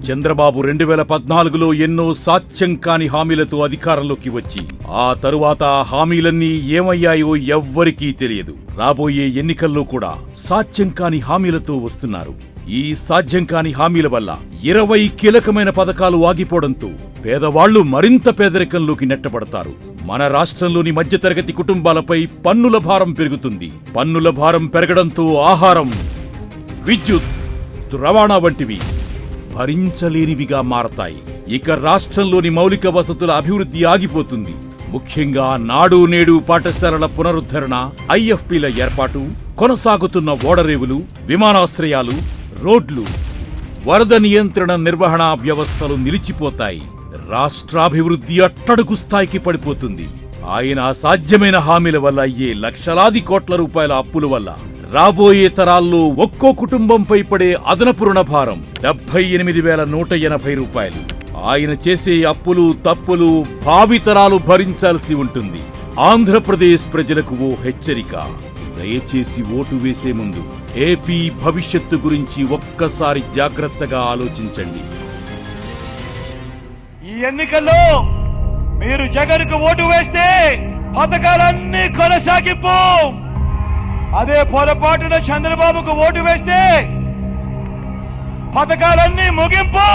చంద్రబాబు 2014లో ఎన్నో సాధ్యం కాని హామీలతో అధికారంలోకి వచ్చి ఆ తరువాత హామీలన్నీ ఏమయ్యాయో ఎవ్వరికీ తెలియదు. రాబోయే ఎన్నికల్లో కూడా సాధ్యం కాని హామీలతో వస్తున్నారు. ఈ సాధ్యం కాని హామీల వల్ల 20 కీలకమైన పథకాలు ఆగిపోవడంతో పేదవాళ్లు మరింత పేదరికంలోకి నెట్టబడతారు. మన రాష్ట్రంలోని మధ్యతరగతి కుటుంబాలపై పన్నుల భారం పెరుగుతుంది. పన్నుల భారం పెరగడంతో ఆహారం, విద్యుత్, రవాణా వంటివి భరించలేనివిగా మారతాయి. ఇక రాష్ట్రంలోని మౌలిక వసతుల అభివృద్ధి ఆగిపోతుంది. ముఖ్యంగా నాడు నేడు పాఠశాలల పునరుద్ధరణ, ఐఎఫ్పీల ఏర్పాటు, కొనసాగుతున్న ఓడరేవులు, విమానాశ్రయాలు, రోడ్లు, వరద నియంత్రణ నిర్వహణ వ్యవస్థలు నిలిచిపోతాయి. రాష్ట్రాభివృద్ధి అట్టడుగు స్థాయికి పడిపోతుంది. ఆయన అసాధ్యమైన హామీల వల్ల అయ్యే లక్షలాది కోట్ల రూపాయల అప్పుల వల్ల రాబోయే తరాల్లో ఒక్కో కుటుంబంపై పడే అదనపు రుణ భారం 78,180 రూపాయలు. ఆయన చేసే అప్పులు తప్పులు భావితరాలు భరించాల్సి ఉంటుంది. ఆంధ్రప్రదేశ్ ప్రజలకు ఓ హెచ్చరిక. దయచేసి ఓటు వేసే ముందు ఏపీ భవిష్యత్తు గురించి ఒక్కసారి జాగ్రత్తగా ఆలోచించండి. ఈ ఎన్నికల్లో మీరు జగన్కు ఓటు వేస్తే పథకాలన్నీ కొనసాగింపు. అదే పొరపాటున చంద్రబాబుకు ఓటు వేస్తే పథకాలన్నీ ముగింపు.